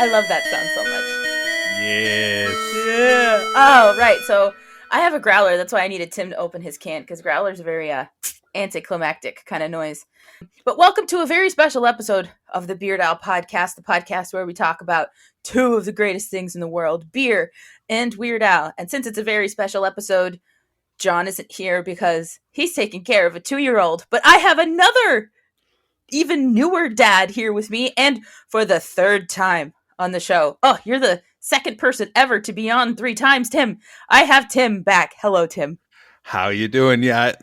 I love that sound so much. Yes. Yeah. Oh, right. So I have a growler. That's why I needed Tim to open his can, because growler's a very anticlimactic kind of noise. But welcome to a very special episode of the Beard Owl Podcast, the podcast where we talk about two of the greatest things in the world, beer and Weird Al. And since it's a very special episode, John isn't here because he's taking care of a 2-year-old. But I have another, even newer dad here with me, and for the third time on the show. Oh, you're the second person ever to be on 3 times, Tim. I have Tim back. Hello, Tim. How you doing? Yeah,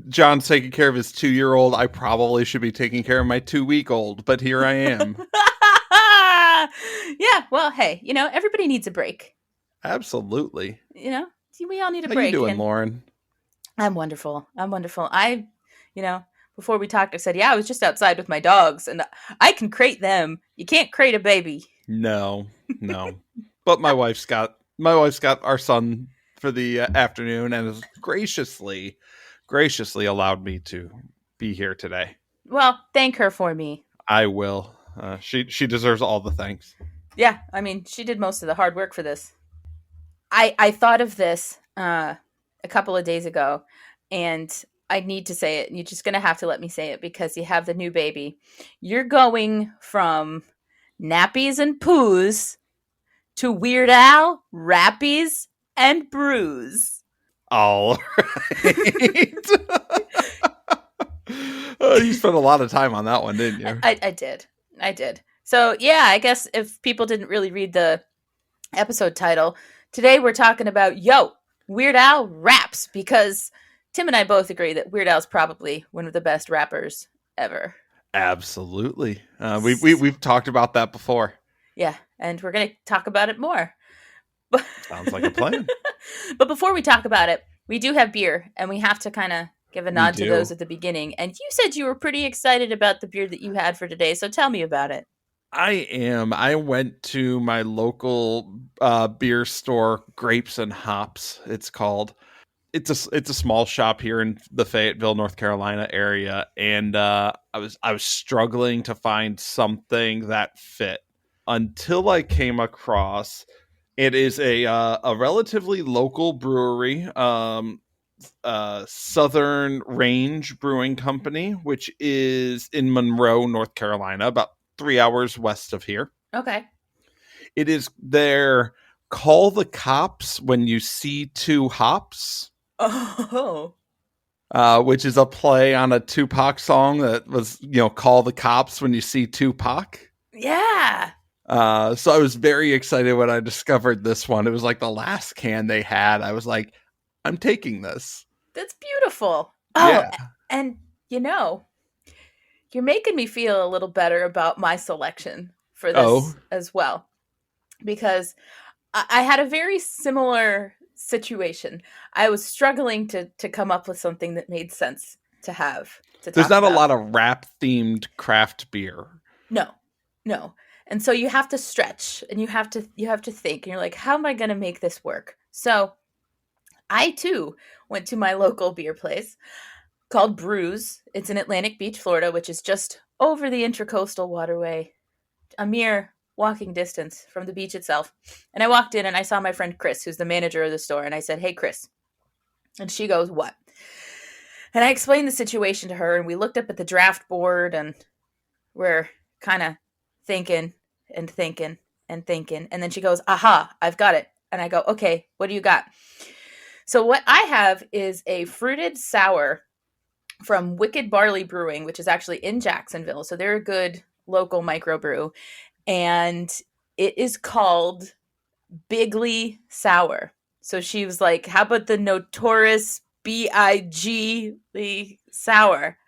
John's taking care of his 2-year-old. I probably should be taking care of my 2-week-old, but here I am. Yeah, well, hey, everybody needs a break. Absolutely. We all need a How break. You doing, Lauren? I'm wonderful. Before we talked, I said, I was just outside with my dogs, and I can crate them. You can't crate a baby. No. But my wife's got our son for the afternoon and has graciously allowed me to be here today. Well, thank her for me. I will. She deserves all the thanks. Yeah, I mean, she did most of the hard work for this. I thought of this a couple of days ago, and I need to say it. You're just going to have to let me say it because you have the new baby. You're going from nappies and poos to Weird Al, rappies, and brews. All right. You spent a lot of time on that one, didn't you? I did. So, yeah, I guess if people didn't really read the episode title, today we're talking about, Weird Al raps, because Tim and I both agree that Weird Al's probably one of the best rappers ever. Absolutely. We've talked about that before. Yeah, and we're going to talk about it more. Sounds like a plan. But before we talk about it, we do have beer, and we have to kind of give a nod to those at the beginning. And you said you were pretty excited about the beer that you had for today, so tell me about it. I am. I went to my local beer store, Grapes and Hops, it's called. It's a small shop here in the Fayetteville, North Carolina area, and I was struggling to find something that fit until I came across. It is a relatively local brewery, Southern Range Brewing Company, which is in Monroe, North Carolina, about 3 hours west of here. Okay. It is their Call the Cops When You See Two Hops. Oh. Which is a play on a Tupac song that was, Call the Cops When You See Tupac. Yeah. So I was very excited when I discovered this one. It was like the last can they had. I was like, I'm taking this. That's beautiful. Oh, yeah. And you're making me feel a little better about my selection for this as well. Because I had a very similar situation. I was struggling to come up with something that made sense to have. There's not a lot of rap-themed craft beer. No. And so you have to stretch, and you have to think, and you're like, how am I going to make this work? So I, too, went to my local beer place called Brews. It's in Atlantic Beach, Florida, which is just over the Intracoastal Waterway, a mere walking distance from the beach itself. And I walked in, and I saw my friend Chris, who's the manager of the store, and I said, hey, Chris. And she goes, what? And I explained the situation to her, and we looked up at the draft board, and we're kind of thinking. And then she goes, aha, I've got it. And I go, okay, what do you got? So what I have is a fruited sour from Wicked Barley Brewing, which is actually in Jacksonville. So they're a good local microbrew. And it is called Bigley Sour. So she was like, how about the notorious Bigley Sour?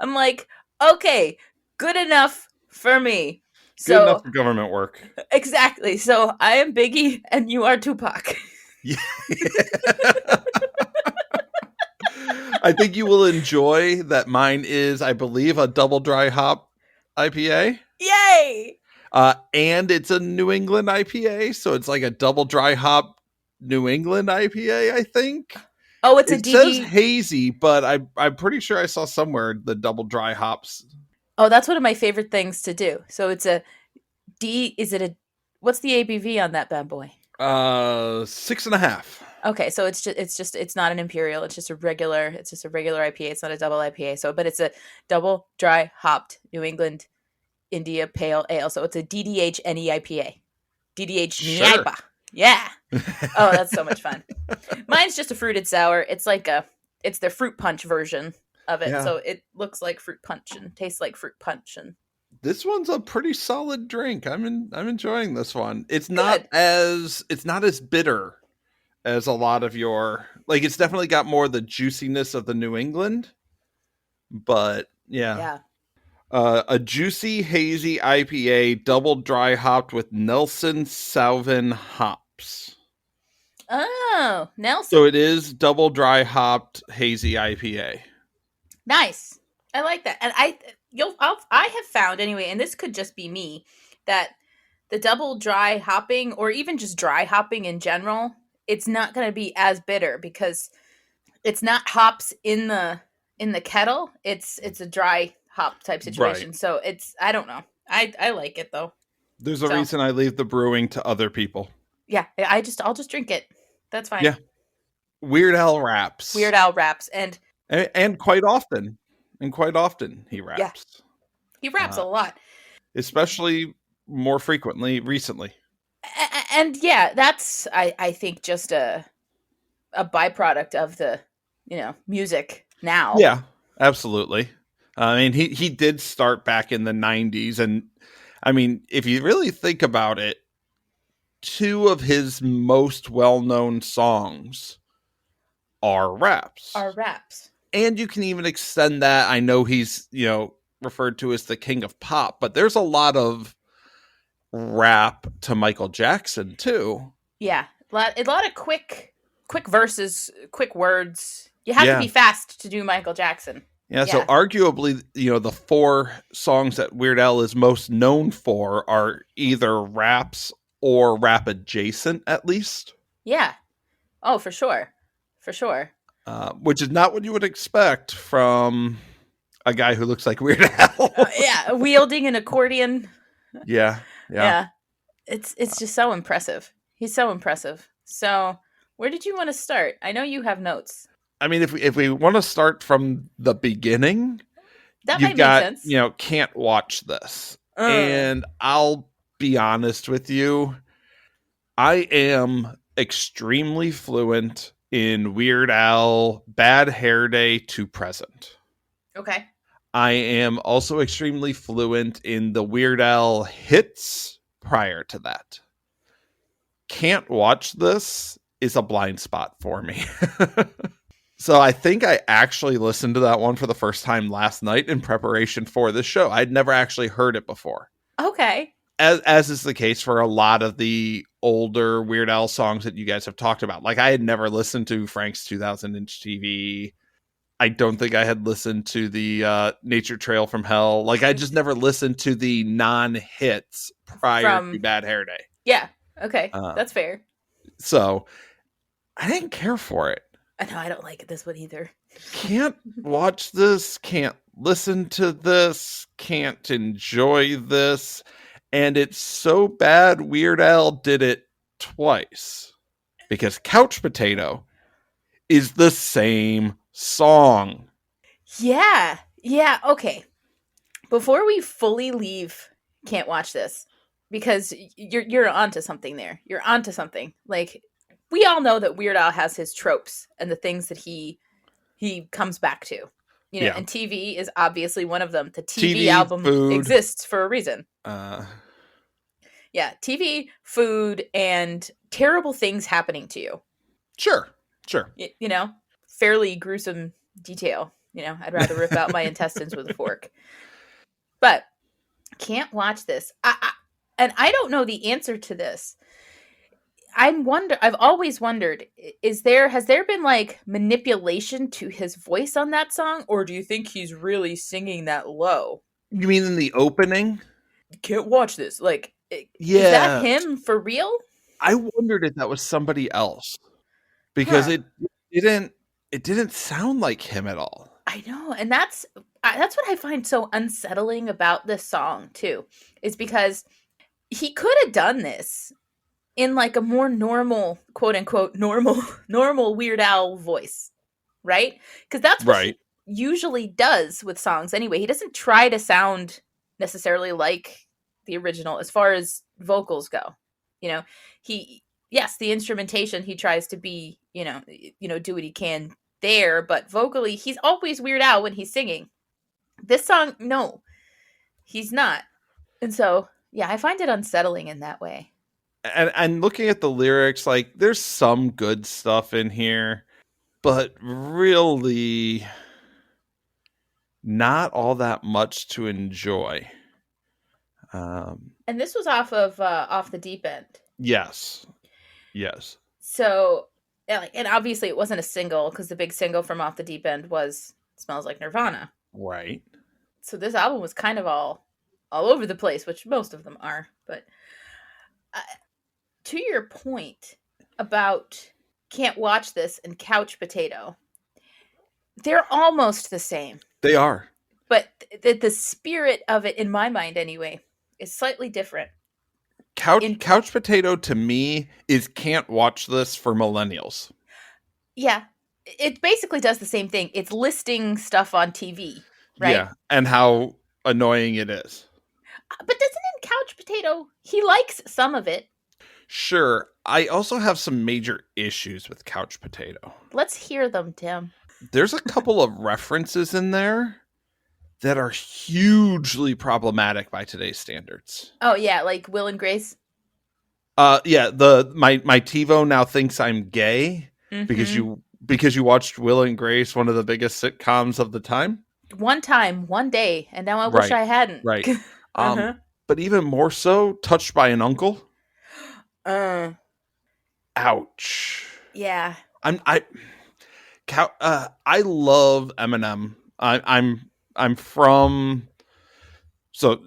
I'm like, okay, good enough for me. Good enough for government work. Exactly. So I am Biggie and you are Tupac. Yeah. I think you will enjoy that mine is, I believe, a double dry hop IPA. Yay! And it's a New England IPA, so it's like a double dry hop New England IPA, I think. Oh, it's a DD. It says hazy, but I'm pretty sure I saw somewhere the double dry hops. Oh, that's one of my favorite things to do. So it's a D. Is it a What's the ABV on that bad boy? 6.5. Okay, so it's not an imperial. It's just a regular IPA. It's not a double IPA. So, but it's a double dry hopped New England India Pale Ale. So it's a DDH NE IPA. DDH Sure. NEIPA. Yeah. Oh, that's so much fun. Mine's just a fruited sour. It's the fruit punch version of it. Yeah. So it looks like fruit punch and tastes like fruit punch and This one's a pretty solid drink. I'm enjoying this one. good. It's not as bitter as a lot of your, like, it's definitely got more of the juiciness of the New England, but yeah. Yeah. A juicy hazy IPA double dry hopped with Nelson Sauvin hops. Oh, So Nelson. it is double dry hopped hazy IPA. Nice. I like that. And I have found anyway, and this could just be me, that the double dry hopping or even just dry hopping in general, it's not going to be as bitter because it's not hops in the kettle. It's a dry hop type Right. situation. So it's I don't know. I like it though. There's a So, reason I leave the brewing to other people. yeah, I'll just drink it. That's fine. Yeah. Weird Al raps. Weird Al raps and And quite often. And quite often he yeah, raps. he raps Uh, a lot. especially more frequently recently. And yeah, that's I think just a byproduct of the music now. Yeah, absolutely. I mean, he did start back in the 90s. And I mean, if you really think about it, two of his most well-known songs are raps. Our raps. And you can even extend that. I know he's, referred to as the king of pop, but there's a lot of rap to Michael Jackson too. Yeah, a lot of quick verses, quick words. You have to Yeah. be fast to do Michael Jackson. Yeah, so Yeah. arguably, the four songs that Weird Al is most known for are either raps or rap adjacent, at least, Yeah. Oh, for sure. For sure. which is not what you would expect from a guy who looks like Weird Al. Yeah, wielding an accordion. Yeah, yeah. Yeah. It's just so impressive. He's so impressive. So, where did you want to start? I know you have notes. I mean, if we want to start from the beginning, That you've might make got, sense. Can't Watch This. Uh, And I'll be honest with you, I am extremely fluent in Weird Al Bad Hair Day to present. okay. I am also extremely fluent in the Weird Al hits prior to that. Can't Watch This is a blind spot for me. So I think I actually listened to that one for the first time last night in preparation for this show. I'd never actually heard it before. Okay. As is the case for a lot of the older Weird Al songs that you guys have talked about. Like, I had never listened to Frank's 2000-inch TV. I don't think I had listened to the Nature Trail from Hell. Like, I just never listened to the non-hits prior to Bad Hair Day. Yeah. Okay. That's fair. So I didn't care for it. I know I don't like this one either. Can't watch this, can't listen to this, can't enjoy this. And it's so bad Weird Al did it twice. Because Couch Potato is the same song. Yeah. Yeah. Okay. Before we fully leave, can't watch this because you're onto something there. You're onto something. Like we all know that Weird Al has his tropes and the things that he comes back to. Yeah. And TV is obviously one of them. The TV, TV, album food. exists for a reason. Yeah, TV, food, and terrible things happening to you. Sure. Fairly gruesome detail. I'd rather rip out my intestines with a fork. But can't watch this. And I don't know the answer to this. I've always wondered, has there been like manipulation to his voice on that song, or do you think he's really singing that low? You mean in the opening? Can't watch this. Like, yeah. Is that him for real? I wondered if that was somebody else because it didn't sound like him at all. I know, and that's what I find so unsettling about this song too, is because he could have done this in like a more normal, quote unquote, normal Weird Al voice, right? Because that's what Right. he usually does with songs anyway. He doesn't try to sound necessarily like the original as far as vocals go. You know, he yes, the instrumentation he tries to be, do what he can there, but vocally he's always Weird Al when he's singing. This song, no, he's not. And so, yeah, I find it unsettling in that way. And looking at the lyrics, like there's some good stuff in here, but really not all that much to enjoy. And this was off the deep end. Yes. Yes. So, and obviously it wasn't a single because the big single from Off the Deep End was "Smells Like Nirvana." Right. So this album was kind of all over the place, which most of them are. But uh, to your point about "Can't Watch This" and "Couch Potato," they're almost the same, They are. but the spirit of it, in my mind anyway, is slightly different. Couch Potato to me is Can't Watch This for millennials. Yeah, it basically does the same thing. It's listing stuff on TV, right? Yeah, and how annoying it is. But doesn't in Couch Potato, he likes some of it. Sure. I also have some major issues with Couch Potato. Let's hear them, Tim. There's a couple of references in there that are hugely problematic by today's standards. Oh yeah, like Will and Grace. Yeah, my TiVo now thinks I'm gay because you watched Will and Grace, one of the biggest sitcoms of the time. One time, one day, and now I wish I hadn't. Right. But even more so, Touched by an Uncle. Ouch. Yeah. I love Eminem. I'm from, so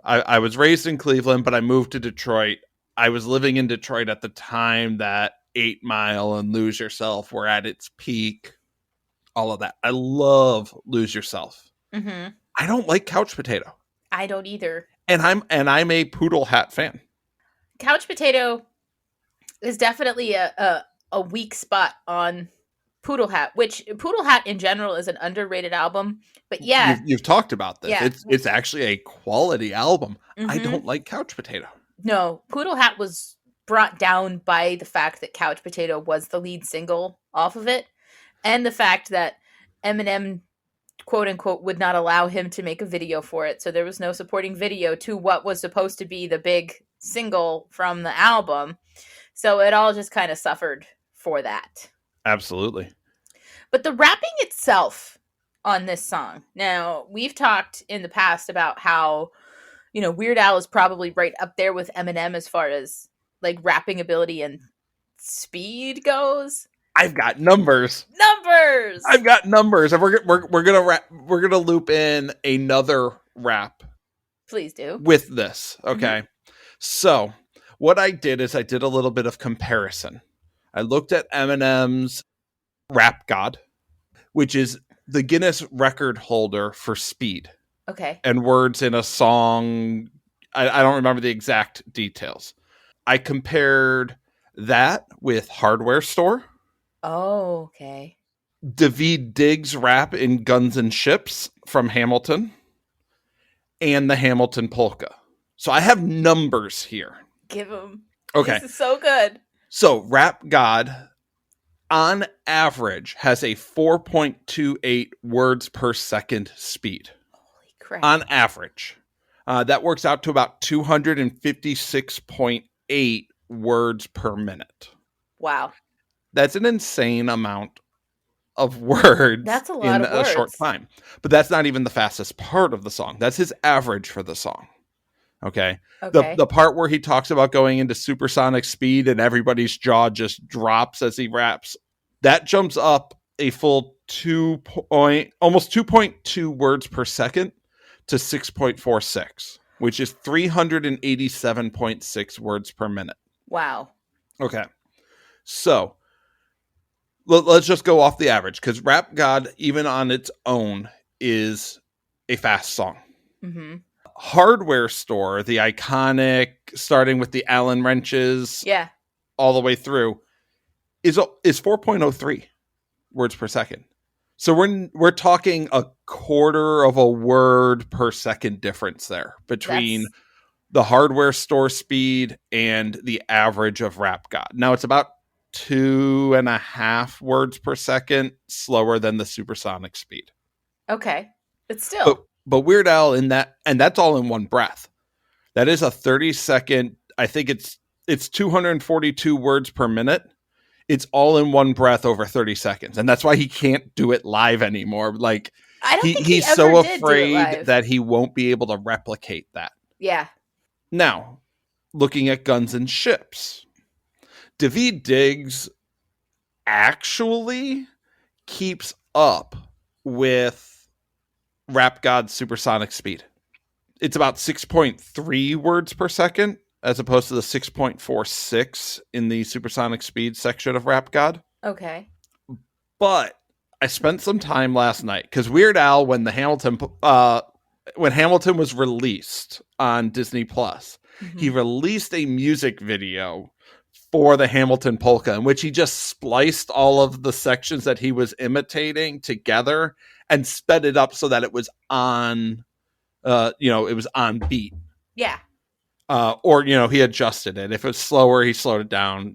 I was raised in Cleveland, but I moved to Detroit. I was living in Detroit at the time that 8 Mile and Lose Yourself were at its peak. All of that. I love Lose Yourself. Mm-hmm. I don't like Couch Potato. I don't either. And I'm a Poodle Hat fan. Couch Potato is definitely a weak spot on Poodle Hat, which Poodle Hat in general is an underrated album. But yeah, you've talked about this. Yeah. It's actually a quality album. Mm-hmm. I don't like Couch Potato. No, Poodle Hat was brought down by the fact that Couch Potato was the lead single off of it, and the fact that Eminem, quote unquote, would not allow him to make a video for it. So there was no supporting video to what was supposed to be the big single from the album. So it all just kind of suffered for that. Absolutely. But the rapping itself on this song, now we've talked in the past about how, Weird Al is probably right up there with Eminem as far as like rapping ability and speed goes. I've got numbers. I've got numbers, and we're gonna loop in another rap. Please do with this. Okay, So what I did is I did a little bit of comparison. I looked at Eminem's Rap God, which is the Guinness record holder for speed. Okay. And words in a song. I don't remember the exact details. I compared that with Hardware Store. Oh, okay. Daveed Diggs rap in Guns and Ships from Hamilton. And the Hamilton Polka. So I have numbers here. Give them. Okay. This is so good. So Rap God, on average, has a 4.28 words per second speed. Holy crap. On average. That works out to about 256.8 words per minute. Wow. That's an insane amount of words. That's a lot of words. A short time. But that's not even the fastest part of the song. That's his average for the song. Okay. The part where he talks about going into supersonic speed and everybody's jaw just drops as he raps, that jumps up a full almost 2.2 words per second to 6.46, which is 387.6 words per minute. Wow. Okay. So let's just go off the average, because Rap God, even on its own, is a fast song. Mm-hmm. hardware store, the iconic, starting with the Allen wrenches Yeah. all the way through, is 4.03 words per second. So we're talking a quarter of a word per second difference there between That's the hardware store speed and the average of Rap God. Now it's about 2.5 words per second slower than the supersonic speed. okay. But But still. Weird Al in that, and that's all in one breath. That is a 30-second. I think it's 242 words per minute. It's all in one breath over 30 seconds, and that's why he can't do it live anymore. Like I don't think he he's ever so did do it afraid live. that he won't be able to replicate that. Yeah. Now, looking at Guns and Ships, Daveed Diggs actually keeps up with Rap God's supersonic speed. It's about 6.3 words per second as opposed to the 6.46 in the supersonic speed section of Rap God. Okay. But I spent some time last night because Weird Al, when Hamilton was released on Disney Plus, he Mm-hmm. released a music video for the Hamilton polka in which he just spliced all of the sections that he was imitating together and sped it up so that it was on, it was on beat. Yeah. Or he adjusted it. If it was slower, he slowed it down.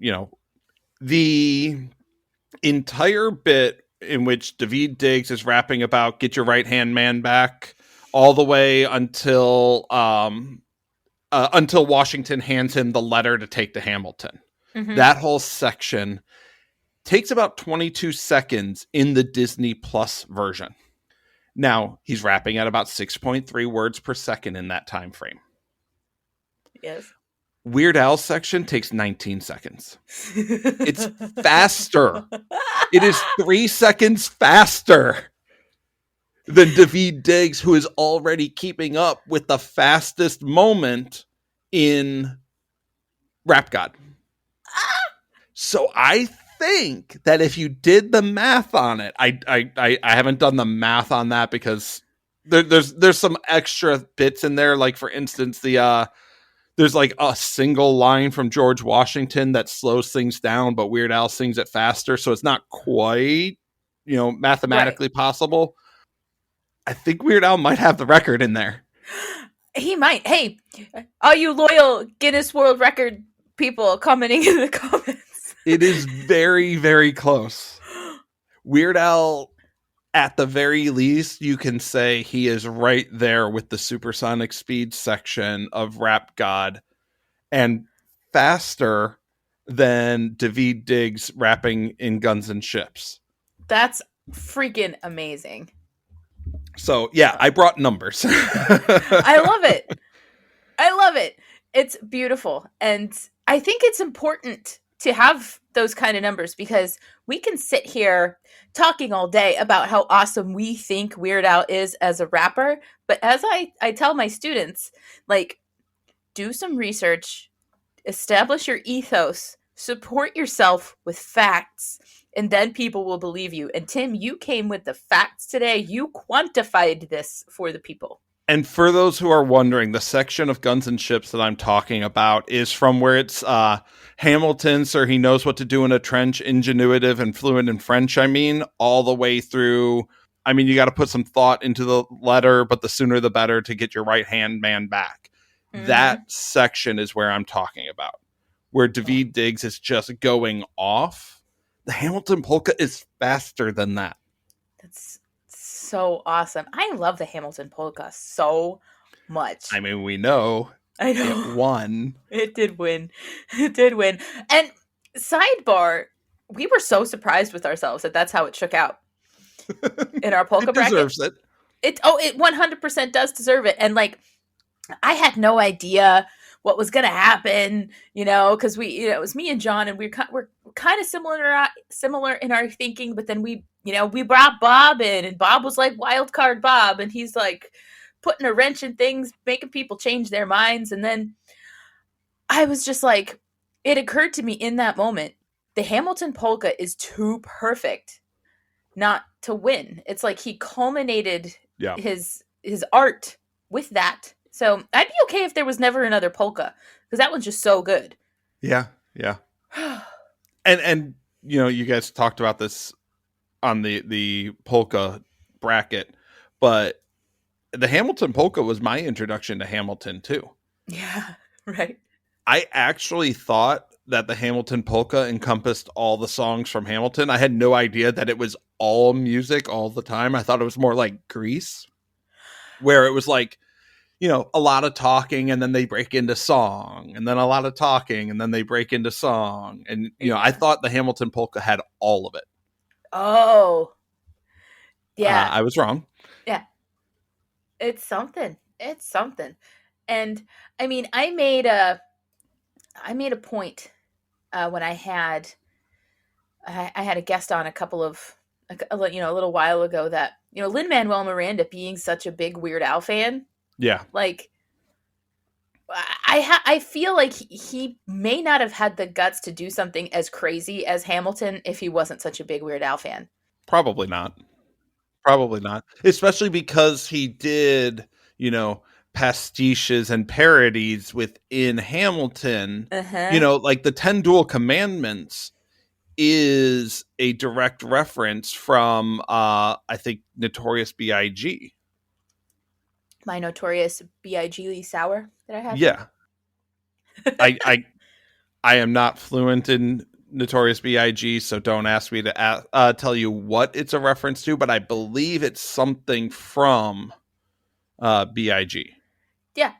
The entire bit in which Daveed Diggs is rapping about "Get your right hand man back," all the way until Washington hands him the letter to take to Hamilton. Mm-hmm. That whole section takes about 22 seconds in the Disney Plus version. Now, he's rapping at about 6.3 words per second in that time frame. Yes. Weird Al's section takes 19 seconds. It's faster. It is 3 seconds faster than Daveed Diggs, who is already keeping up with the fastest moment in Rap God. So I think that if you did the math on it, I haven't done the math on that because there's some extra bits in there. Like for instance, there's like a single line from George Washington that slows things down, but Weird Al sings it faster, so it's not quite Right. mathematically possible. I think Weird Al might have the record in there. He might. Hey, all you loyal Guinness World Record people commenting in the comments. It is very, very close. Weird Al, at the very least, you can say he is right there with the supersonic speed section of Rap God and faster than Daveed Diggs rapping in Guns and Ships. That's freaking amazing. So, yeah, I brought numbers. I love it. I love it. It's beautiful. And I think it's important to have those kind of numbers because we can sit here talking all day about how awesome we think Weird Al is as a rapper. But as I tell my students, like, do some research, establish your ethos, support yourself with facts, and then people will believe you. And Tim, you came with the facts today. You quantified this for the people. And for those who are wondering, the section of Guns and Ships that I'm talking about is from where it's Hamilton, sir, he knows what to do in a trench, ingenuitive and fluent in French, all the way through. You got to put some thought into the letter, but the sooner the better to get your right hand man back. Mm-hmm. That section is where I'm talking about, where Daveed Diggs is just going off. The Hamilton polka is faster than that. That's so awesome. I love the Hamilton polka so much. We know. I know. It won. It did win. It did win. And sidebar, we were so surprised with ourselves that that's how it shook out in our polka It bracket. deserves it. It 100% does deserve it. And like, I had no idea what was going to happen, because it was me and John, and we're kind of similar in our thinking. But then we brought Bob in, and Bob was like wild card Bob, and he's like putting a wrench in things, making people change their minds. And then I was just like, it occurred to me in that moment, the Hamilton polka is too perfect not to win. It's like he culminated his art with that. So I'd be okay if there was never another polka because that one's just so good. Yeah, yeah. And you know, you guys talked about this on the polka bracket, but the Hamilton polka was my introduction to Hamilton too. Yeah, right. I actually thought that the Hamilton polka encompassed all the songs from Hamilton. I had no idea that it was all music all the time. I thought it was more like Grease, where it was like, you know, a lot of talking and then they break into song, and then a lot of talking and then they break into song. And, you know, I Yeah. thought the Hamilton polka had all of it. Oh, yeah. I was wrong. Yeah. It's something. It's something. And I mean, I made a point when I had a guest on a couple of a little while ago that Lin Manuel Miranda being such a big Weird Al fan, Yeah, like I feel like he may not have had the guts to do something as crazy as Hamilton if he wasn't such a big Weird Al fan. probably not. Probably not. Especially because he did, you know, pastiches and parodies within Hamilton. Uh You huh. know, like the 10 Dual Commandments is a direct reference from I think Notorious B.I.G. My notorious Big Lee sour that I have here. Yeah. I I I am not fluent in Notorious B.I.G., so don't ask me to tell you what it's a reference to, but I believe it's something from B.I.G. Yeah,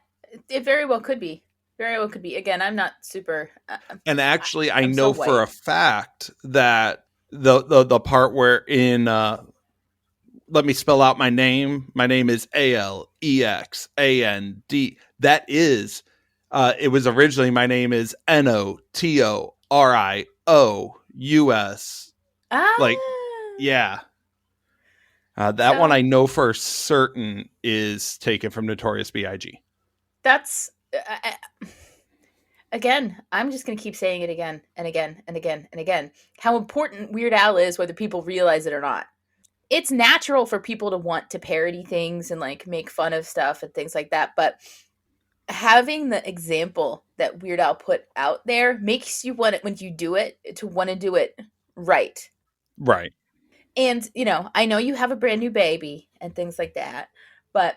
it very well could be. Very well could be. Again, I'm not super. And actually, I I'm so know for a white. fact that the part where in let me spell out my name. My name is Alexand. That is, it was originally my name is Notorious. Like, Ah, yeah, that one so I know for certain is taken from Notorious B.I.G. that's again. I'm just gonna keep saying it again and again and again and again. How important Weird Al is, whether people realize it or not. It's natural for people to want to parody things and like make fun of stuff and things like that, but having the example that Weird Al put out there makes you want it when you do it to want to do it right. Right. And, I know you have a brand new baby and things like that, but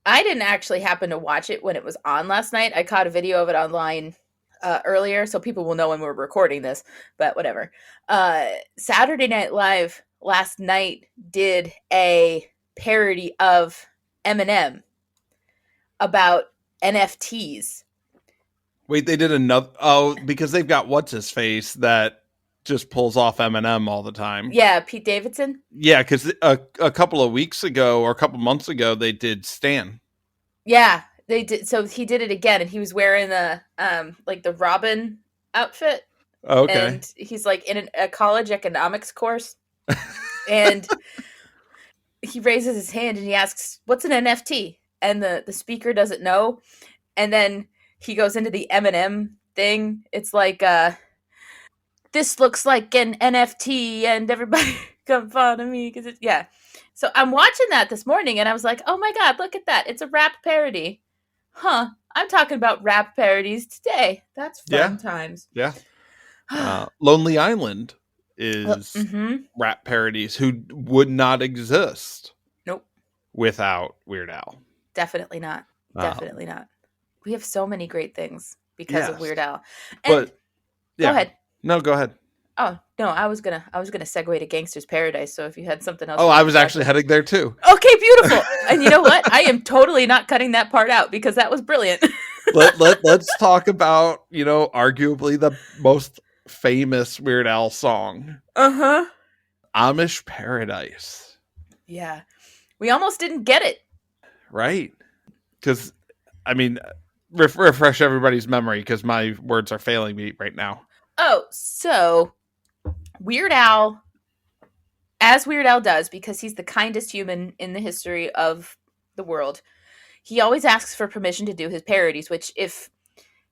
I didn't actually happen to watch it when it was on last night. I caught a video of it online earlier, so people will know when we're recording this, but whatever. Saturday Night Live last night did a parody of Eminem about NFTs. Wait, they did another. Oh, because they've got what's his face that just pulls off Eminem all the time. Yeah, Pete Davidson. Yeah, because a couple of weeks ago or a couple months ago, they did Stan. Yeah, they did. So he did it again, and he was wearing the like the Robin outfit, Okay. and he's like in a college economics course, and he raises his hand and he asks, "What's an NFT?" And the speaker doesn't know, and then he goes into the Eminem thing. It's like this looks like an NFT, and everybody come follow me because it's yeah. So I'm watching that this morning, and I was like, "Oh my god, look at that! It's a rap parody." Huh. I'm talking about rap parodies today. That's Yeah, fun times. yeah. Lonely Island Well, is mm-hmm. rap parodies who would not exist Nope. without Weird Al. Definitely not. Um, Definitely not. We have so many great things because of yes, Weird Al. And but go yeah. ahead. No, go ahead. Oh no, I was gonna segue to Gangster's Paradise. So if you had something else Oh, you I wanted to was talk actually about, heading there too. okay, beautiful. And you know what? I am totally not cutting that part out because that was brilliant. Let's talk about, you know, arguably the most famous Weird Al song, Uh huh. Amish Paradise, Yeah, we almost didn't get it. right? Because I mean, refresh everybody's memory because my words are failing me right now. Oh, so Weird Al, as Weird Al does, because he's the kindest human in the history of the world, he always asks for permission to do his parodies, which, if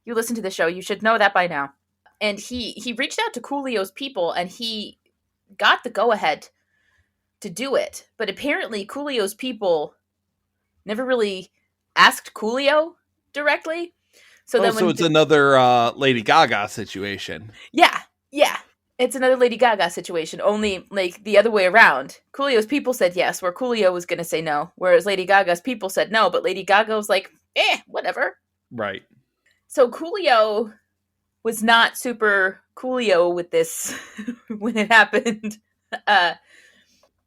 you listen to the show, you should know that by now. And he reached out to Coolio's people and he got the go ahead to do it. But apparently, Coolio's people never really asked Coolio directly. So Oh, then so when it's another Lady Gaga situation. yeah, yeah. It's another Lady Gaga situation, only like the other way around. Coolio's people said yes, where Coolio was going to say no, whereas Lady Gaga's people said no, but Lady Gaga was like, whatever. Right. So Coolio was not super Coolio with this when it happened. Uh,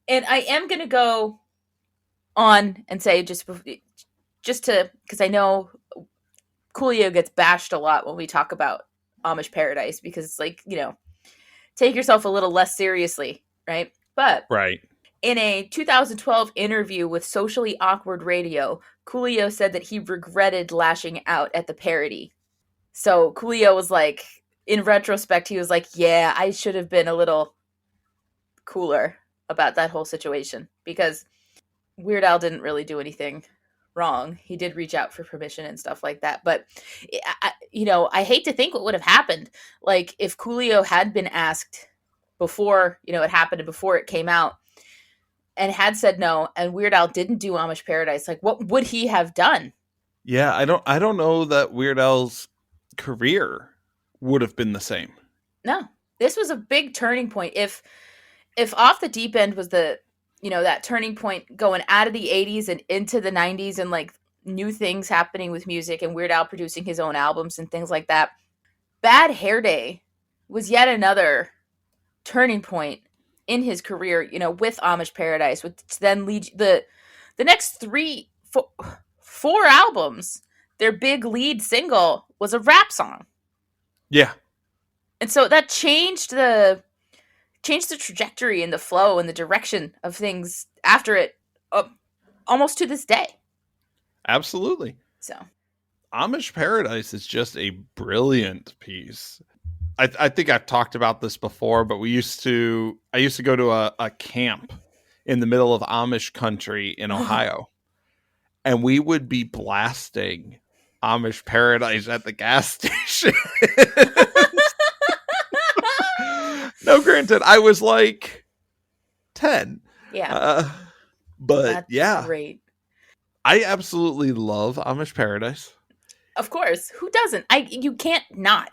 and I am going to go on and say just to because I know Coolio gets bashed a lot when we talk about Amish Paradise because it's like, take yourself a little less seriously, right? But Right. in a 2012 interview with Socially Awkward Radio, Coolio said that he regretted lashing out at the parody. So Coolio was like, in retrospect, he was like, yeah, I should have been a little cooler about that whole situation because Weird Al didn't really do anything wrong. He did reach out for permission and stuff like that. But, I hate to think what would have happened. Like, if Coolio had been asked before, it happened and before it came out and had said no, and Weird Al didn't do Amish Paradise, like, what would he have done? Yeah, I don't know that Weird Al's career would have been the same. No. This was a big turning point. If Off the Deep End was that turning point going out of the 80s and into the 90s and like new things happening with music and Weird Al producing his own albums and things like that, Bad Hair Day was yet another turning point in his career, with Amish Paradise, which then lead the next four albums. Their big lead single was a rap song. Yeah. And so that changed the trajectory and the flow and the direction of things after it, almost to this day. Absolutely. So Amish Paradise is just a brilliant piece. I think I've talked about this before, but I used to go to a camp in the middle of Amish country in Ohio, and we would be blasting Amish Paradise at the gas station. No, granted, I was like 10. yeah, But that's yeah, great. I absolutely love Amish Paradise. Of course, who doesn't? You can't not.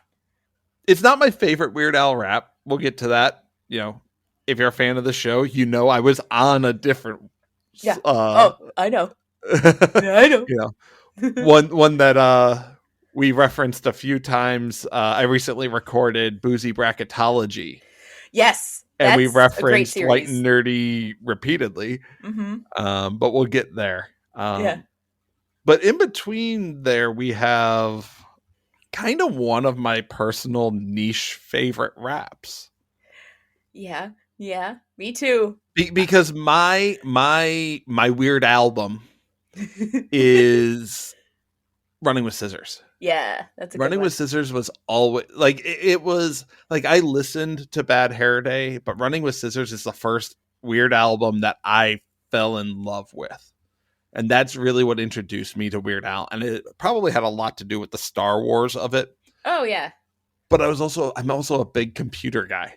It's not my favorite Weird Al rap. We'll get to that. If you're a fan of the show, I was on a different. Yeah. I know. Yeah, I know. one that we referenced a few times. I recently recorded Boozy Bracketology. Yes, And we that's a great referenced Light series. and Nerdy repeatedly. Mm-hmm. But we'll get there. Yeah. But in between there, we have kind of one of my personal niche favorite raps. Yeah. Yeah. Me too. Because my weird album is Running with Scissors. Yeah, that's a good Running one. with Scissors was always like it was like I listened to Bad Hair Day, but Running with Scissors is the first Weird album that I fell in love with. And that's really what introduced me to Weird Al. And it probably had a lot to do with the Star Wars of it. Oh yeah. But I'm also a big computer guy.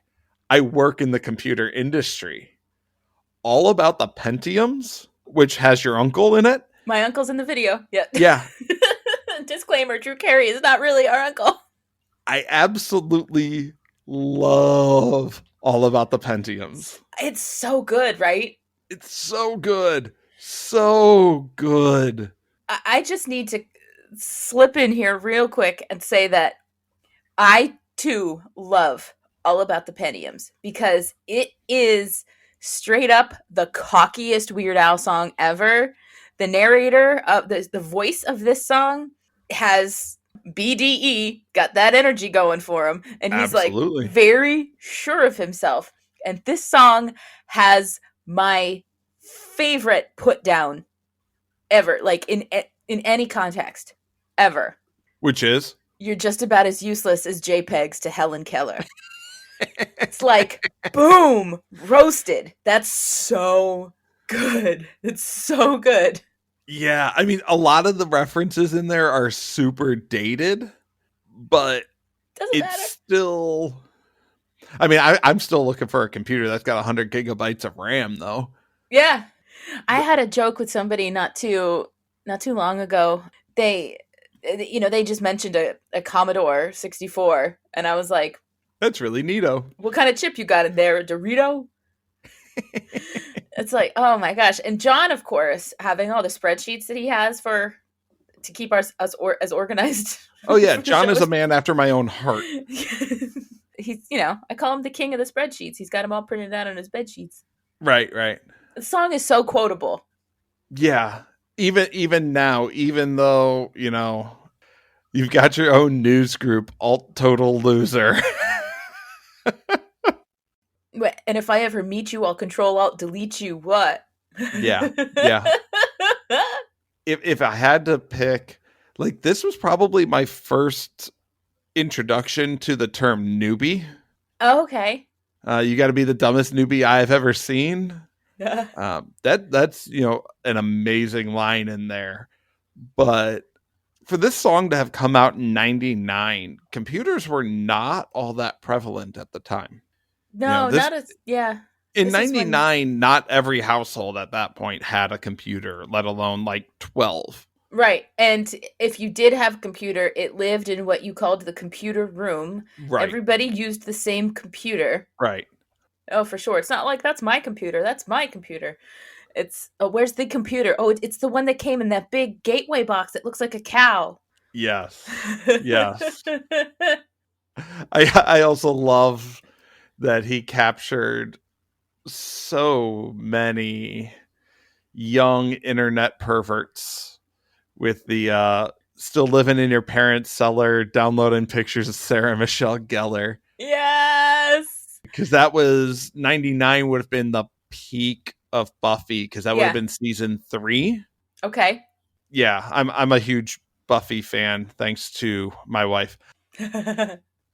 I work in the computer industry. All About the Pentiums, which has your uncle in it. My uncle's in the video. Yeah. Yeah. Disclaimer, Drew Carey is not really our uncle. I absolutely love All About the Pentiums. It's so good, right? It's so good. So good. I just need to slip in here real quick and say that I too love All About the Pentiums because it is straight up the cockiest Weird Al song ever. The narrator of the voice of this song has BDE, got that energy going for him, and he's Absolutely. like very sure of himself. And this song has my favorite put down ever, like in any context ever. Which is? You're just about as useless as JPEGs to Helen Keller. It's like, boom, roasted. That's so good. It's so good. Yeah, I mean, a lot of the references in there are super dated, but Doesn't it's matter. still. I mean, I'm still looking for a computer that's got 100 gigabytes of RAM, though. Yeah. I had a joke with somebody not too not too long ago, they, they just mentioned a Commodore 64, and I was like, That's really neato. what kind of chip you got in there? A Dorito? It's like, oh my gosh. And John, of course, having all the spreadsheets that he has for to keep as organized Oh yeah, for the John is a shows. man after my own heart. He's, I call him the king of the spreadsheets. He's got them all printed out on his bed sheets. Right, right. The song is so quotable. Yeah. Even now, even though, you've got your own news group, alt total loser. And if I ever meet you, I'll control alt delete you. What? Yeah. Yeah. If I had to pick, like, this was probably my first introduction to the term newbie. Oh, okay. You got to be the dumbest newbie I've ever seen. That's an amazing line in there. But for this song to have come out in '99, computers were not all that prevalent at the time. No, This not as yeah. in This is when '99, not every household at that point had a computer, let alone like 12. right. And if you did have a computer, it lived in what you called the computer room. Right, Everybody used the same computer. right. Oh, for sure. It's not like that's my computer. That's my computer. It's oh, where's the computer? Oh, it's the one that came in that big gateway box that looks like a cow. Yes, yes. I also love that he captured so many young internet perverts with the still living in your parents' cellar, downloading pictures of Sarah Michelle Gellar. Yes. Because that was '99 would have been the peak of Buffy, because that would have Yeah. been season 3. Okay. Yeah, I'm a huge Buffy fan, thanks to my wife.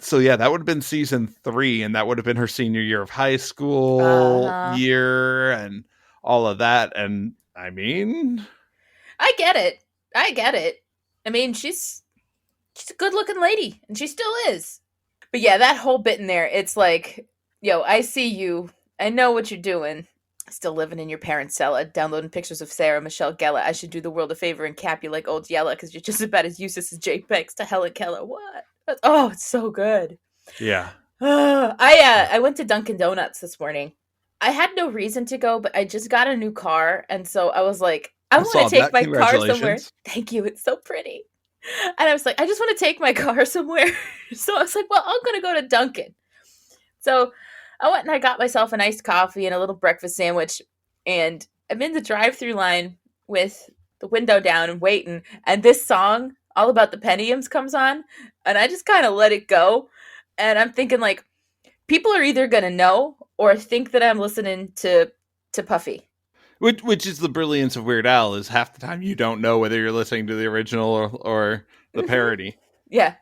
So yeah, that would have been season 3, and that would have been her senior year of high school Uh-huh. year and all of that. And I mean, I get it. I get it. I mean, she's a good-looking lady, and she still is. But yeah, that whole bit in there, it's like, yo, I see you. I know what you're doing. Still living in your parents' cellar, downloading pictures of Sarah Michelle Gellar. I should do the world a favor and cap you like old Yella, because you're just about as useless as JPEGs to Helen Keller. What? Oh, it's so good. yeah. I went to Dunkin' Donuts this morning. I had no reason to go, but I just got a new car, and so I was like, I I want saw to take that. my car somewhere. Congratulations. Thank you. It's so pretty. And I was like, I just want to take my car somewhere. So I was like, well, I'm gonna go to Dunkin'. So I went and I got myself an iced coffee and a little breakfast sandwich, and I'm in the drive-through line with the window down and waiting, and this song, All About the Pentiums, comes on, and I just kind of let it go. And I'm thinking, like, people are either gonna know or think that I'm listening to Puffy. Which is the brilliance of Weird Al, is half the time you don't know whether you're listening to the original or the Mm-hmm. parody. Yeah.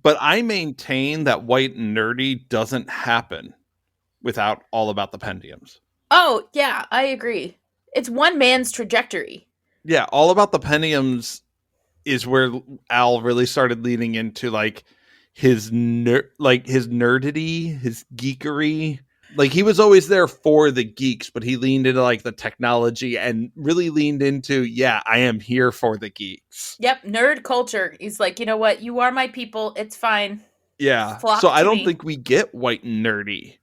But I maintain that White and Nerdy doesn't happen without All About the Pentiums. Oh, yeah, I agree. It's one man's trajectory. Yeah, All About the Pentiums is where Al really started leaning into like his his nerdity, his geekery. Like he was always there for the geeks, but he leaned into like the technology and really leaned into, yeah, I am here for the geeks. Yep, nerd culture. He's like, you know what? You are my people. It's fine. Yeah. So Flock I to don't me. think we get White and Nerdy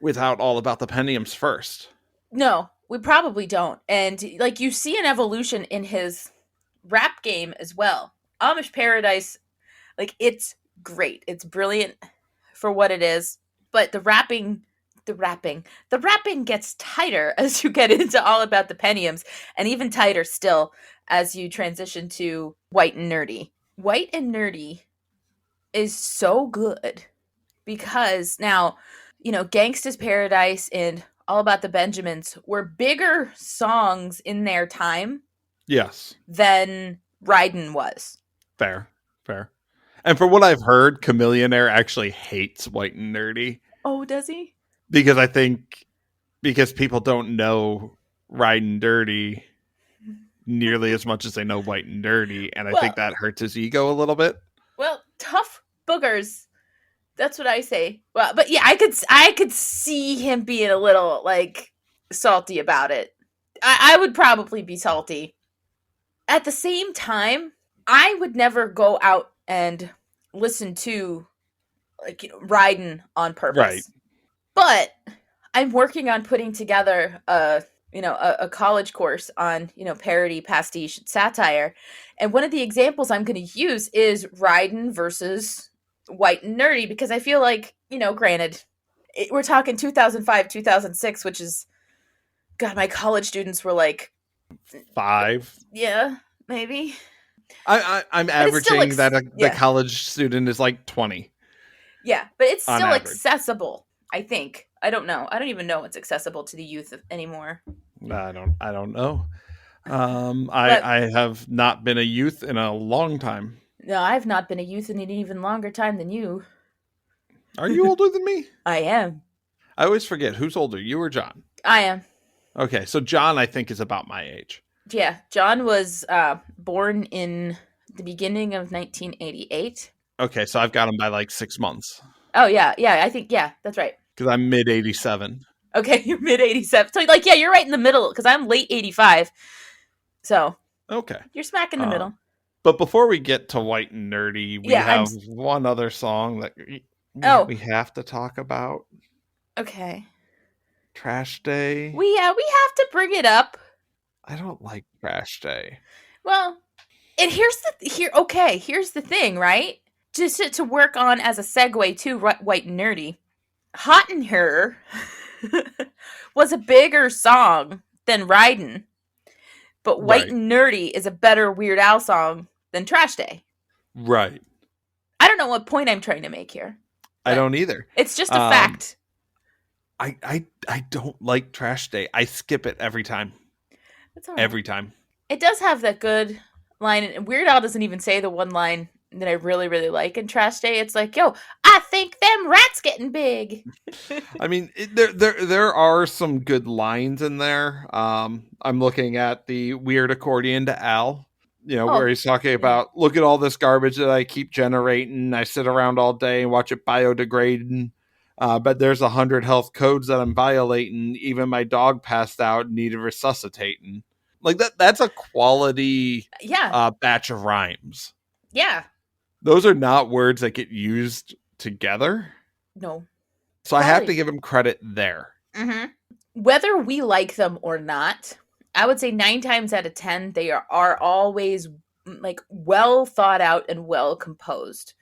without All About the Pentiums first. No, we probably don't. And like you see an evolution in his rap game as well. Amish Paradise, like it's great. It's brilliant for what it is. But the rapping gets tighter as you get into All About the Pentiums, and even tighter still as you transition to White and Nerdy. White and Nerdy is so good because now, Gangsta's Paradise and All About the Benjamins were bigger songs in their time Yes. than Ryden was. Fair. Fair. And for what I've heard, Chameleonaire actually hates White and Nerdy Oh, does he? because I think because people don't know Ride and Dirty nearly as much as they know White and Dirty, and I think Well, that hurts his ego a little bit. tough boogers. That's what I say. Well, but yeah, I could see him being a little like salty about it. I would probably be salty. at the same time, I would never go out and listen to like riding on Right. purpose. But I'm working on putting together a college course on parody, pastiche, satire, and one of the examples I'm going to use is riding versus white and nerdy because I feel like granted, we're talking 2005, 2006, which is God, my college students were like, 5. yeah, maybe, I'm but it's still averaging that the yeah, college student is like 20 yeah, but it's on still average. accessible. I think. I don't know. I don't even know what's accessible to the youth anymore. I don't know. But I have not been a youth in a long time. no, I've not been a youth in an even longer time than you. Are you older than me? I am. I always forget who's older, you or John. I am. Okay, so John I think is about my age. Yeah, John was born in the beginning of 1988. Okay, so I've got him by like 6 months Oh yeah, yeah. I think yeah, that's right. because I'm mid 87. Okay, you're mid 87. So like yeah, you're right in the middle because I'm late 85. So Okay. you're smack in the Uh, middle. but before we get to white and nerdy, we Yeah, I'm. have one other song that Oh, we have to talk about. okay. Trash Day. We have to bring it up. I don't like Trash Day. Well, and here's the thing, right? Just to work on as a segue to white and nerdy. Hot in Her was a bigger song than Ridin', but White Right. and Nerdy is a better Weird Al song than Trash Day. Right. I don't know what point I'm trying to make here, I but don't either. it's just a Um, fact. I don't like Trash Day. I skip it every time. That's all right. Every time. It does have that good line, and Weird Al doesn't even say the one line that I really, really like in Trash Day. It's like, yo, I think them rats getting big. I mean, there are some good lines in there. I'm looking at the weird accordion to Al, where Oh, he's talking yeah. about look at all this garbage that I keep generating. I sit around all day and watch it biodegrading. But there's 100 health codes that I'm violating. Even my dog passed out and needed resuscitating. Like that's a quality Yeah. batch of rhymes. Yeah. Those are not words that get used together. No. So I have to Quality. give him credit there. Mm-hmm. Whether we like them or not, I would say 9 times out of 10, they are always like well thought out and well composed.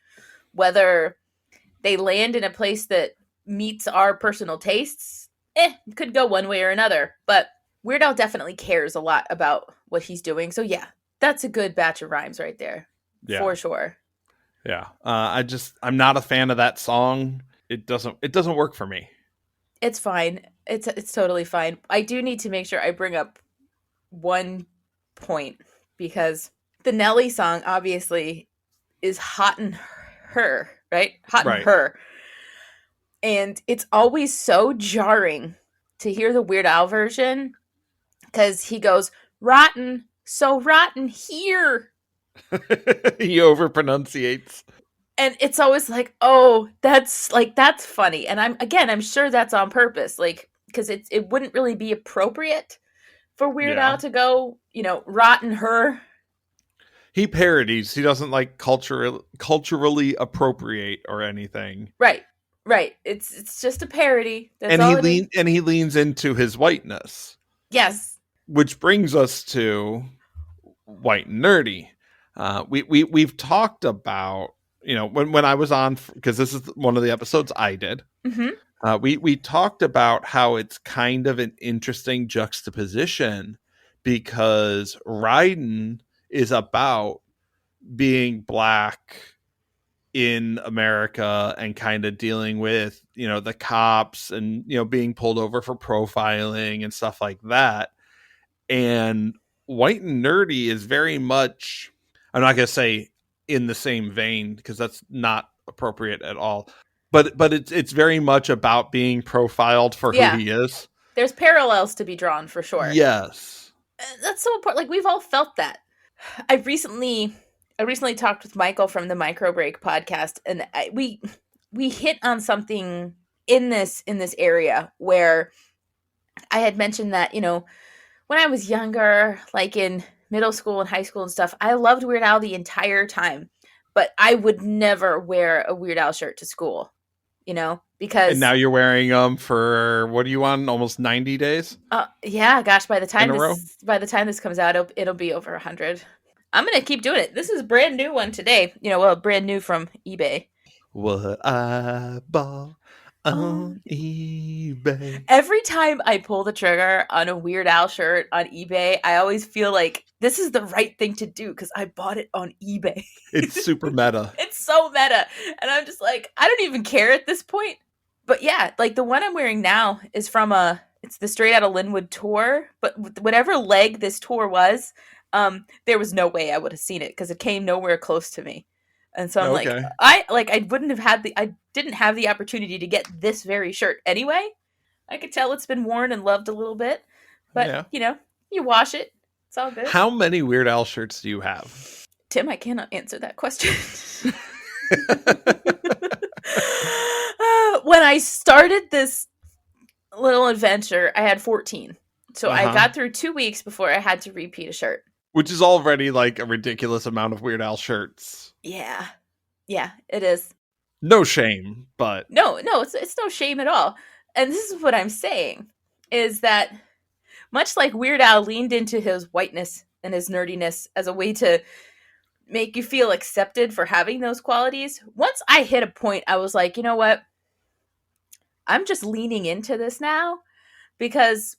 Whether they land in a place that meets our personal tastes, could go one way or another. But Weird Al definitely cares a lot about what he's doing. So yeah, that's a good batch of rhymes right there. Yeah. For sure. Yeah. I'm not a fan of that song. It doesn't work for me. It's fine. It's totally fine. I do need to make sure I bring up one point because the Nelly song obviously is Hot in Her, right? Hot in Right. Her. And it's always so jarring to hear the Weird Al version because he goes, rotten, so rotten here. He overpronunciates. And it's always like, oh, that's funny. And I'm sure that's on purpose, like, because it wouldn't really be appropriate for Weird Yeah. Al to go, rotten her. He parodies. He doesn't like culturally appropriate or anything. Right. Right. It's just a parody. That's all it is. And he leans into his whiteness. Yes. Which brings us to white and nerdy. We've talked about, when I was on, because this is one of the episodes I did. Mm-hmm. We talked about how it's kind of an interesting juxtaposition because Ryden is about being black in America and kind of dealing with, the cops and, being pulled over for profiling and stuff like that. And white and nerdy is very much, I'm not going to say in the same vein because that's not appropriate at all. But it's very much about being profiled for who Yeah. he is. There's parallels to be drawn for sure. Yes. That's so important. Like we've all felt that. I recently talked with Michael from the Micro Break podcast, and we hit on something in this area where I had mentioned that when I was younger, like in middle school and high school and stuff, I loved Weird Al the entire time, but I would never wear a Weird Al shirt to school, And because now you're wearing them for what are you on? Almost 90 days yeah, gosh, in a row. by the time this comes out, it'll be over 100. I'm gonna keep doing it. This is a brand new one today. Well, brand new from eBay. What I bought Oh, on eBay. every time I pull the trigger on a Weird Al shirt on eBay, I always feel like this is the right thing to do because I bought it on eBay. It's super meta. It's so meta. And I'm just like, I don't even care at this point. But yeah, like the one I'm wearing now is from it's the Straight Outta Linwood tour, but whatever leg this tour was, there was no way I would have seen it because it came nowhere close to me. And so I'm like, Okay. I wouldn't have I didn't have the opportunity to get this very shirt anyway. I could tell it's been worn and loved a little bit, but Yeah. you wash it. It's all good. How many Weird Al shirts do you have? Tim, I cannot answer that question. When I started this little adventure, I had 14. So I got through 2 weeks before I had to repeat a shirt. Which is already like a ridiculous amount of Weird Al shirts. Yeah. Yeah, it is. No shame, but No, it's no shame at all. And this is what I'm saying, is that much like Weird Al leaned into his whiteness and his nerdiness as a way to make you feel accepted for having those qualities, once I hit a point, I was like, you know what? I'm just leaning into this now because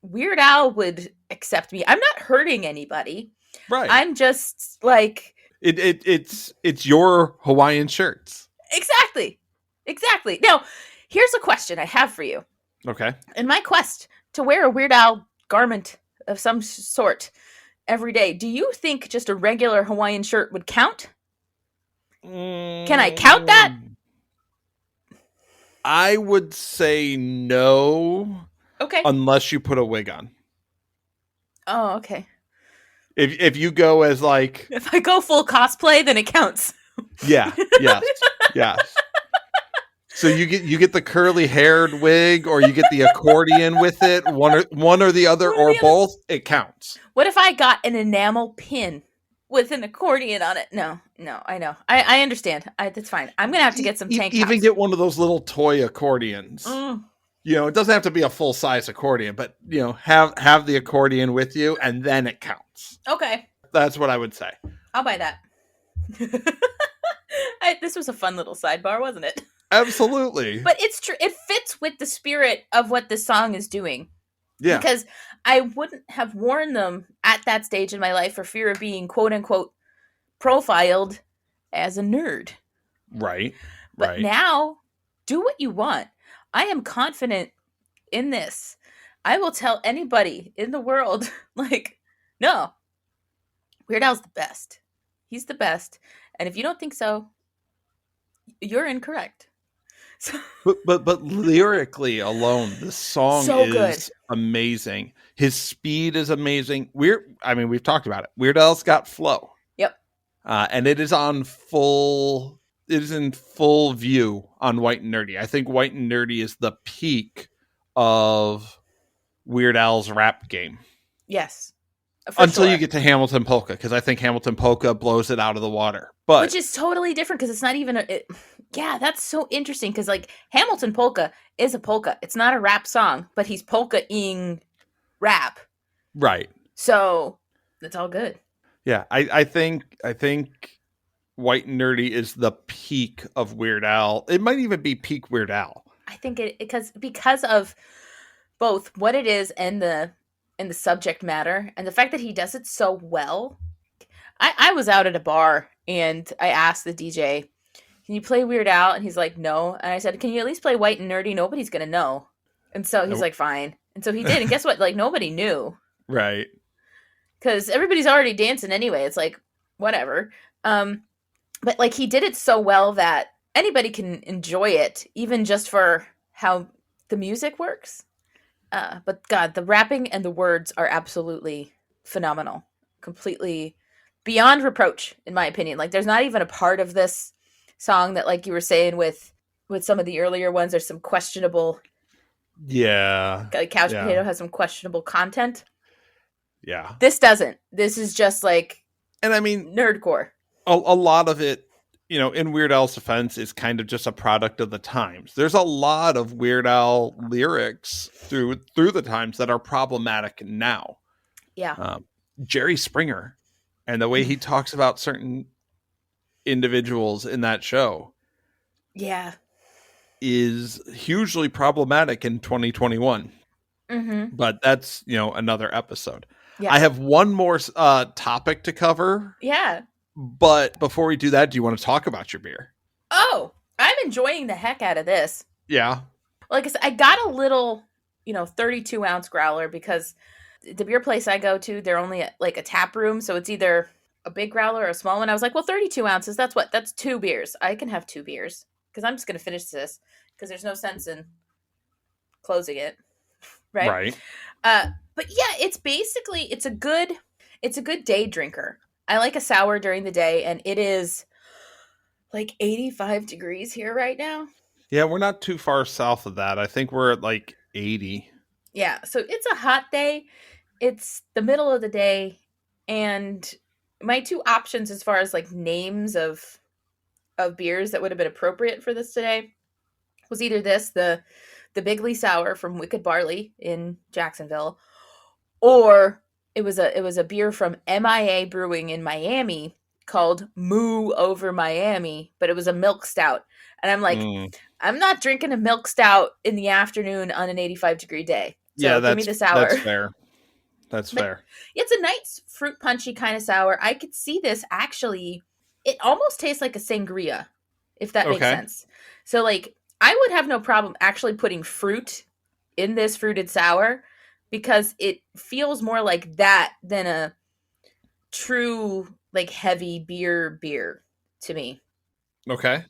Weird Al would accept me. I'm not hurting anybody. right. I'm just like It's your Hawaiian shirts. exactly. Now, here's a question I have for you. Okay. In my quest to wear a Weird Al garment of some sort every day, do you think just a regular Hawaiian shirt would count? Can I count that? I would say no. Okay. Unless you put a wig on. Oh, okay. If you go as like If I go full cosplay, then it counts. yeah, yes. So you get the curly haired wig, or you get the accordion with it, one or the other, or both. It counts. What if I got an enamel pin with an accordion on it? No, I know. I understand. That's fine. I'm gonna have to get some tank tops. Even get one of those little toy accordions. Mm. It doesn't have to be a full size accordion, but have the accordion with you, and then it counts. Okay, That's what I would say. I'll buy that. This was a fun little sidebar, wasn't it? Absolutely. But it's true. It fits with the spirit of what this song is doing. Yeah. Because I wouldn't have worn them at that stage in my life for fear of being quote unquote profiled as a nerd. Right. But now, do what you want. I am confident in this. I will tell anybody in the world, like, no, Weird Al's the best. He's the best. And if you don't think so, you're incorrect. So, but lyrically alone, the song so is good. Amazing. His speed is amazing. We've talked about it. Weird Al's got flow. Yep. And it is on full. It is in full view on White and Nerdy. I think White and Nerdy is the peak of Weird Al's rap game. Yes. Until you get to Hamilton Polka, because I think Hamilton Polka blows it out of the water. But which is totally different because it's not even yeah, that's so interesting because like Hamilton Polka is a polka. It's not a rap song, but he's polka-ing rap. Right. So that's all good. Yeah, I think White and Nerdy is the peak of Weird Al. It might even be peak Weird Al. I think it because of both what it is and the subject matter and the fact that he does it so well. I was out at a bar and I asked the DJ, "Can you play Weird Al?" And he's like, "No." And I said, "Can you at least play White and Nerdy? Nobody's gonna know." And so he's like, "Fine." And so he did. And guess what? Like nobody knew. Right. Because everybody's already dancing anyway. It's like whatever. But like he did it so well that anybody can enjoy it, even just for how the music works. But God, the rapping and the words are absolutely phenomenal. Completely beyond reproach, in my opinion. Like there's not even a part of this song that, like you were saying with some of the earlier ones, there's some questionable. Yeah. Like Couch Potato has some questionable content. Yeah. This doesn't. This is just like And I mean, nerdcore. a lot of it, in Weird Al's defense, is kind of just a product of the times. There's a lot of Weird Al lyrics through the times that are problematic now. Yeah. Um, Jerry Springer and the way he talks about certain individuals in that show Yeah. is hugely problematic in 2021. Mm-hmm. But that's, another episode. Yeah. I have one more topic to cover, Yeah. but before we do that, do you want to talk about your beer? Oh, I'm enjoying the heck out of this. Yeah. Like I said, I got a little, 32-ounce growler because the beer place I go to, they're only at, like a tap room. So it's either a big growler or a small one. I was like, well, 32 ounces, that's what? That's 2 beers. I can have 2 beers because I'm just going to finish this because there's no sense in closing it. Right. Right. But yeah, it's a good day drinker. I like a sour during the day, and it is like 85 degrees here right now. Yeah, we're not too far south of that. I think we're at like 80. Yeah, so it's a hot day. It's the middle of the day, and my 2 options as far as like names of beers that would have been appropriate for this today was either the Bigley sour from Wicked Barley in Jacksonville, or it was a beer from MIA Brewing in Miami called Moo Over Miami, but it was a milk stout. And I'm like, I'm not drinking a milk stout in the afternoon on an 85-degree day. So Yeah, give me the sour. that's fair. That's fair. It's a nice fruit punchy kind of sour. I could see this actually. It almost tastes like a sangria, if that makes Okay. sense. So like, I would have no problem actually putting fruit in this fruited sour because it feels more like that than a true like heavy beer to me. Okay.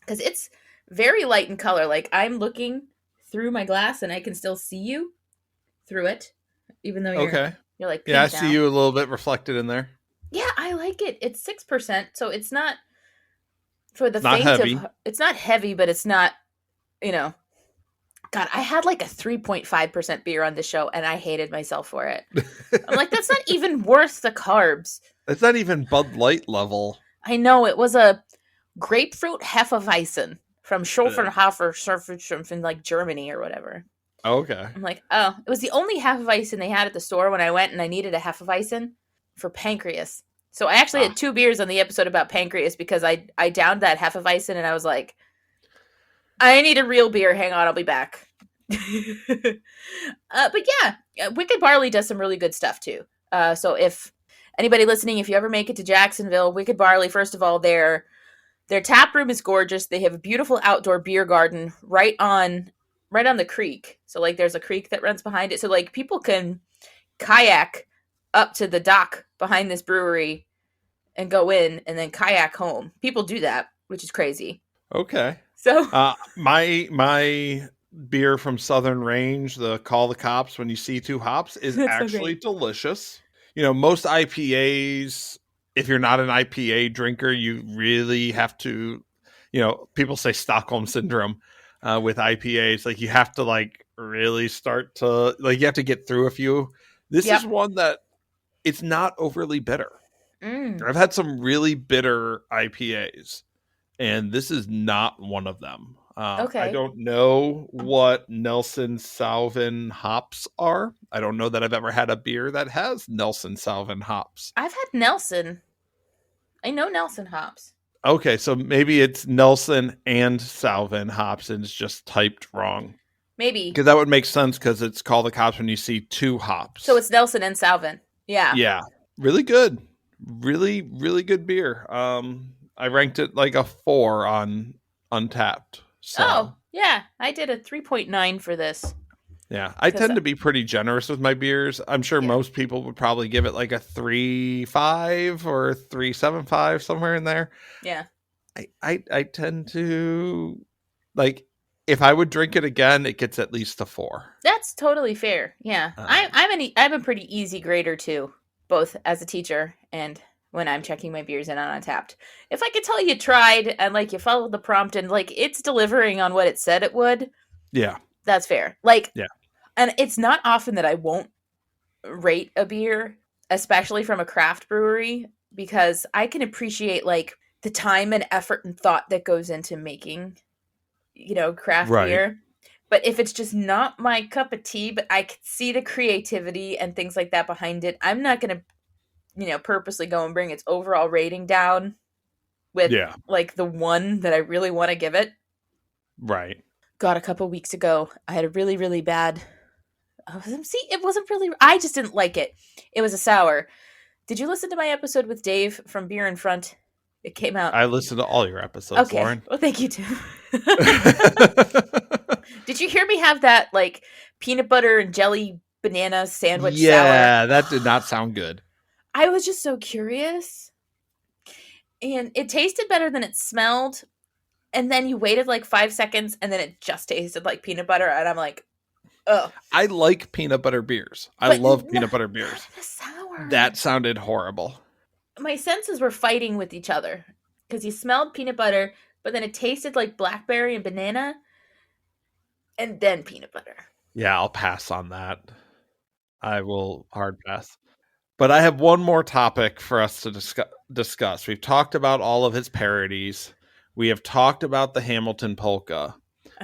Because it's very light in color. Like I'm looking through my glass and I can still see you through it, even though Okay. you're like pink Yeah, I now. see you a little bit reflected in there. Yeah, I like it. It's 6%, so it's not for the Not faint heavy. of. It's not heavy, but it's not. You know, God, I had like a 3.5% beer on the show, and I hated myself for it. I'm like, that's not even worth the carbs. It's not even Bud Light level. I know it was a grapefruit Hefeweizen from Schofenhofer Surfen from like Germany or whatever. Okay. I'm like, oh, it was the only Hefeweizen they had at the store when I went, and I needed a Hefeweizen for pancreas. So I actually had 2 beers on the episode about pancreas because I downed that Hefeweizen and I was like, I need a real beer. Hang on, I'll be back. But yeah, Wicked Barley does some really good stuff too. So if anybody listening, if you ever make it to Jacksonville, Wicked Barley, first of all, their tap room is gorgeous. They have a beautiful outdoor beer garden right on the creek. So like there's a creek that runs behind it. So like people can kayak up to the dock behind this brewery and go in and then kayak home. People do that, which is crazy. Okay. So my beer from Southern Range, the Call the Cops When You See Two Hops, is That's so actually great. delicious. Most IPAs, if you're not an IPA drinker, you really have to, people say Stockholm syndrome with IPAs. Like you have to like really start to like you have to get through a few. This Yep. is one that it's not overly bitter. Mm. I've had some really bitter IPAs, and this is not one of them. Okay. I don't know what Nelson Salvin hops are. I don't know that I've ever had a beer that has Nelson Salvin hops. I've had Nelson. I know Nelson hops. Okay, so maybe it's Nelson and Salvin hops, and it's just typed wrong. Maybe. Because that would make sense because it's Call the Cops When You See Two Hops. So it's Nelson and Salvin. Yeah. Yeah. Really good. Really, really good beer. I ranked it like a 4 on Untapped. So, Oh, yeah. I did a 3.9 for this. yeah, I tend to be pretty generous with my beers. I'm sure most people would probably give it like a 3.5 or 3.75, somewhere in there. Yeah. I tend to like if I would drink it again, it gets at least a 4. That's totally fair. Yeah. I'm a pretty easy grader too, both as a teacher and when I'm checking my beers in on Untapped. If I could tell you tried and like you followed the prompt and like it's delivering on what it said it would, Yeah. that's fair. Like, yeah. And it's not often that I won't rate a beer, especially from a craft brewery, because I can appreciate like the time and effort and thought that goes into making, craft Right. beer. But if it's just not my cup of tea, but I can see the creativity and things like that behind it, I'm not going to, purposely go and bring its overall rating down with Yeah. like the one that I really want to give it. Right. God, a couple weeks ago, I had a really, really bad. See, it wasn't really. I just didn't like it. It was a sour. Did you listen to my episode with Dave from Beer in Front? It came out. I listened to all your episodes, Okay. Lauren. Well, thank you too. Did you hear me have that like peanut butter and jelly banana sandwich sour? Yeah, that did not sound good. I was just so curious. And it tasted better than it smelled. And then you waited like 5 seconds and then it just tasted like peanut butter. And I'm like, ugh. I like peanut butter beers. I But love peanut butter beers. the sour. That sounded horrible. My senses were fighting with each other because you smelled peanut butter, but then it tasted like blackberry and banana, and then peanut butter. Yeah, I'll pass on that. I will hard pass. But I have one more topic for us to discuss. We've talked about all of his parodies. We have talked about the Hamilton polka.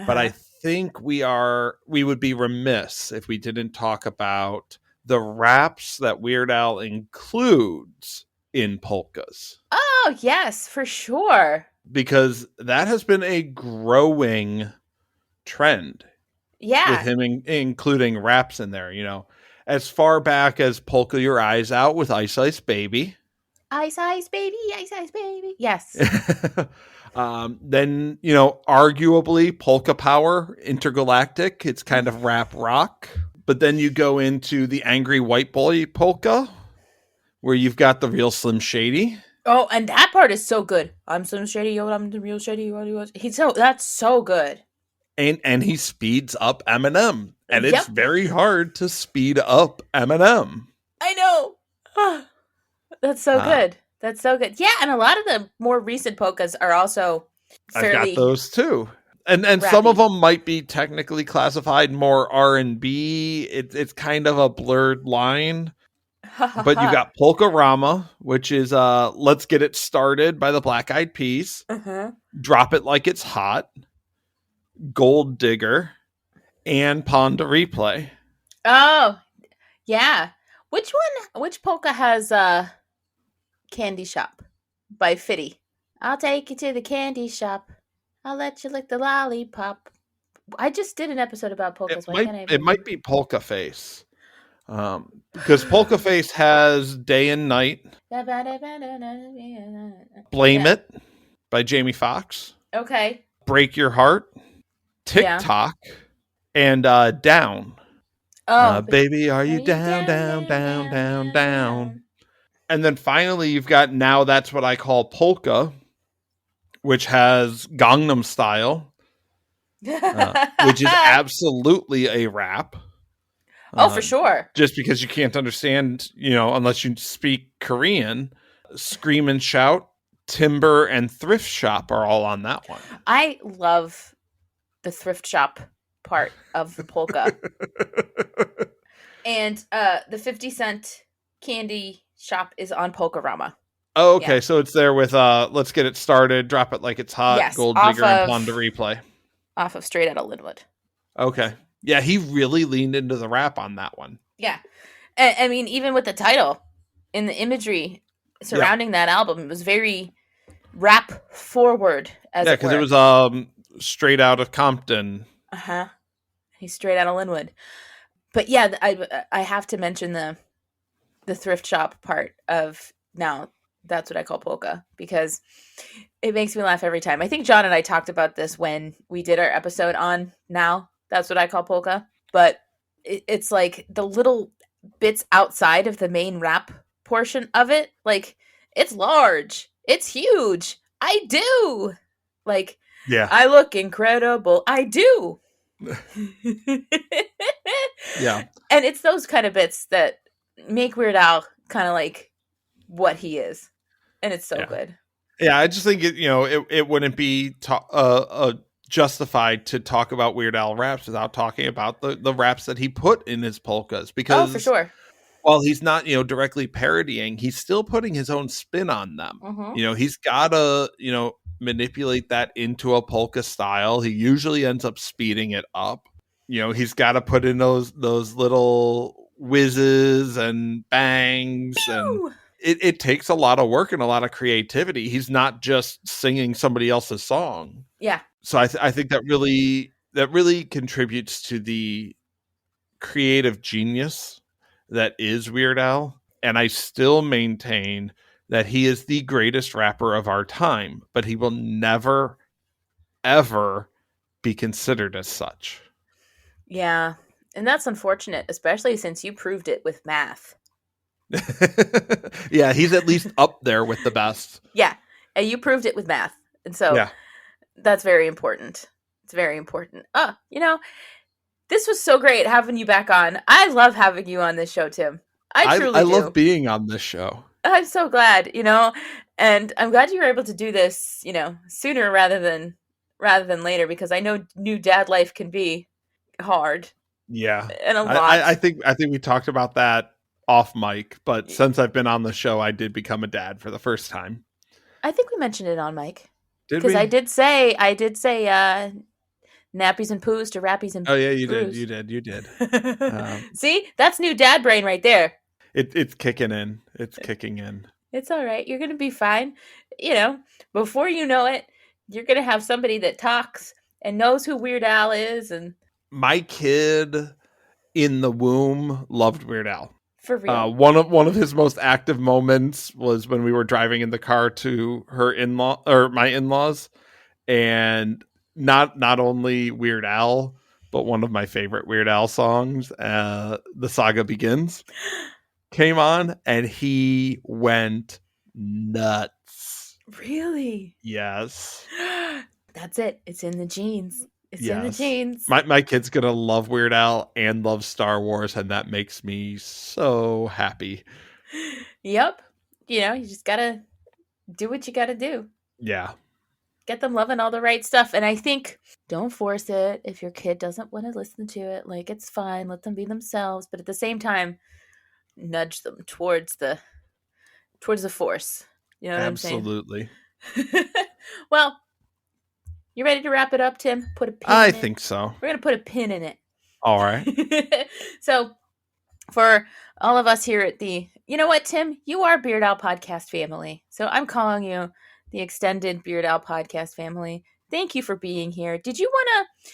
But I think we would be remiss if we didn't talk about the raps that Weird Al includes in polkas. Oh, yes, for sure. Because that has been a growing trend. Yeah. With him including raps in there, as far back as Polka Your Eyes Out with Ice Ice Baby. Ice Ice Baby, Ice Ice Baby. Yes. Then, arguably Polka Power, Intergalactic. It's kind of rap rock. But then you go into the Angry White Boy Polka, where you've got the real Slim Shady. Oh, and that part is so good. I'm Slim Shady, yo, I'm the real Shady. That's so good. And he speeds up Eminem. And it's very hard to speed up Eminem. I know. That's so good. That's so good. Yeah, and a lot of the more recent polkas are also fairly... I've got those too. And some of them might be technically classified more R&B. It's kind of a blurred line. But you got Polka-Rama, which is Let's Get It Started by the Black Eyed Peas. Drop It Like It's Hot. Gold Digger. And Pawn to Replay. Oh, yeah. Which polka has Candy Shop by Fitty? I'll take you to the candy shop. I'll let you lick the lollipop. I just did an episode about polkas. It might be Polka Face. Because Polka Face has Day and Night. Blame It by Jamie Foxx. Okay. Break Your Heart. TikTok. And Down. Oh, baby, are you down, down, down, down, down? And then finally, you've got Now That's What I Call Polka, which has Gangnam Style, which is absolutely a rap. Oh, for sure. Just because you can't understand, unless you speak Korean. Scream and Shout, Timber, and Thrift Shop are all on that one. I love the thrift shop part of the polka. And the 50-cent candy shop is on Polka-Rama. Oh, okay. Yeah. So it's there with Let's Get It Started, Drop It Like It's Hot, yes, Gold Digger, and Pawn to Replay. Off of Straight Outta Linwood. Okay. Yeah, he really leaned into the rap on that one. Yeah. I mean, even with the title and the imagery surrounding that album, it was very rap forward, as it were. Yeah, because it was straight out of Compton. Uh-huh. He's straight out of Linwood. But yeah, I have to mention the thrift shop part of Now That's What I Call Polka, because it makes me laugh every time. I think John and I talked about this when we did our episode on Now That's What I Call Polka, but it's like the little bits outside of the main rap portion of it, like it's large, it's huge. I do. Like, yeah, I look incredible. I do. Yeah. And it's those kind of bits that make Weird Al kind of like what he is. And it's so good. Yeah, I just think it wouldn't be justified to talk about Weird Al raps without talking about the raps that he put in his polkas, because for sure. while he's not, directly parodying, he's still putting his own spin on them. Mm-hmm. He's got to, manipulate that into a polka style. He usually ends up speeding it up. He's got to put in those little whizzes and bangs, and Pew! it takes a lot of work and a lot of creativity. He's not just singing somebody else's song. Yeah. So I think that really contributes to the creative genius that is Weird Al. And I still maintain that he is the greatest rapper of our time, but he will never, ever be considered as such. Yeah. And that's unfortunate, especially since you proved it with math. Yeah, he's at least up there with the best. Yeah. And you proved it with math. And so Yeah. that's very important. It's very important. This was so great having you back on. I love having you on this show, Tim. I truly do. love being on this show. I'm so glad, and I'm glad you were able to do this, sooner rather than later, because I know new dad life can be hard. Yeah. And a lot. I think we talked about that off mic, but since I've been on the show, I did become a dad for the first time. I think we mentioned it on mic. Did we? Because I did say nappies and poos to rappies and oh yeah, you brews. did you did. See, that's new dad brain right there. It's kicking in. It's kicking in. It's all right. You're gonna be fine. Before you know it, you're gonna have somebody that talks and knows who Weird Al is. And my kid in the womb loved Weird Al. For real. One of his most active moments was when we were driving in the car to my in-laws, and not only Weird Al, but one of my favorite Weird Al songs, The Saga Begins, came on, and he went nuts. Really? Yes. That's it. It's in the genes. It's in the genes. My kid's gonna love Weird Al and love Star Wars, and that makes me so happy. Yep. You just gotta do what you gotta do. Yeah. Get them loving all the right stuff. And I think don't force it if your kid doesn't want to listen to it. Like, it's fine. Let them be themselves. But at the same time, nudge them towards the force. You know what Absolutely. I'm saying? Well, you ready to wrap it up, Tim? Put a pin I in it. think so. We're going to put a pin in it. All right. So, for all of us here at you know what, Tim? You are Beard Owl Podcast family. So, I'm calling you the extended Beard Owl Podcast family. Thank you for being here. Did you want to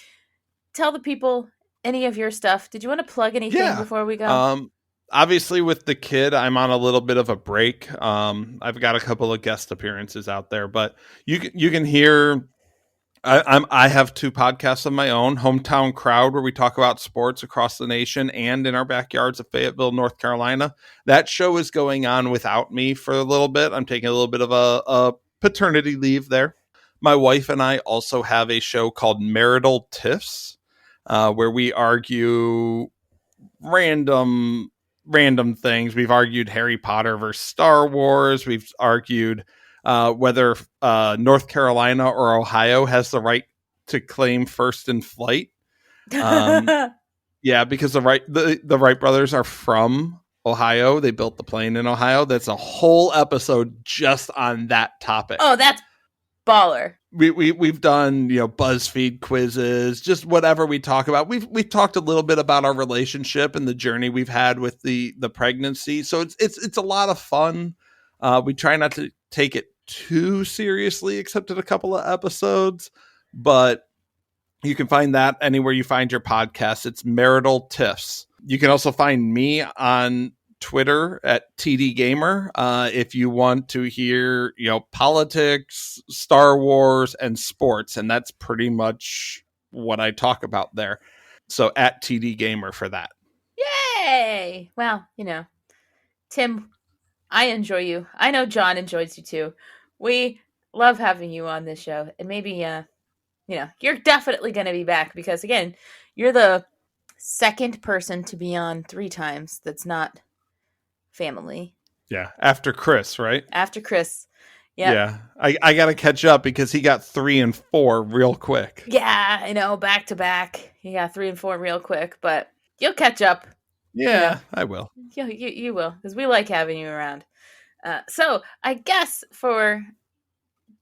tell the people any of your stuff? Did you want to plug anything before we go? Obviously, with the kid, I'm on a little bit of a break. I've got a couple of guest appearances out there, but you can hear. I have 2 podcasts of my own, Hometown Crowd, where we talk about sports across the nation and in our backyards of Fayetteville, North Carolina. That show is going on without me for a little bit. I'm taking a little bit of a paternity leave there. My wife and I also have a show called Marital Tiffs, where we argue random things. We've argued Harry Potter versus Star Wars. We've argued whether North Carolina or Ohio has the right to claim first in flight. Yeah, because the Wright brothers are from Ohio. They built the plane in Ohio. That's a whole episode just on that topic. Oh, that's baller. We've done BuzzFeed quizzes, just whatever we talk about. We've talked a little bit about our relationship and the journey we've had with the pregnancy. So it's a lot of fun. We try not to take it too seriously, except in a couple of episodes, but you can find that anywhere you find your podcast. It's Marital Tiffs. You can also find me on Twitter at TD Gamer if you want to hear politics, Star Wars, and sports, and that's pretty much what I talk about there. So at TD Gamer for that. Yay! Well, Tim, I enjoy you. I know John enjoys you too. We love having you on this show, and maybe you're definitely going to be back, because again, you're the second person to be on 3 times that's not family. Yeah, after Chris, right? After Chris. Yep. Yeah. I got to catch up because he got 3 and 4 real quick. Yeah, I know, back to back. He got 3 and 4 real quick, but you'll catch up. You know, Yeah, I will. you will, because we like having you around. So I guess for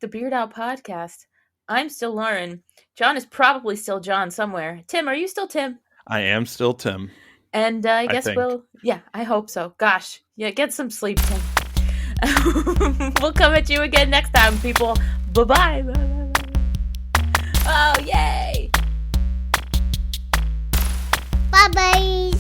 the Beard Out podcast, I'm still Lauren. John is probably still John somewhere. Tim, are you still Tim? I am still Tim, And I I guess think. yeah, I hope so. Gosh, yeah, get some sleep, Tim. We'll come at you again next time, people. Bye bye. Oh, yay! Bye bye.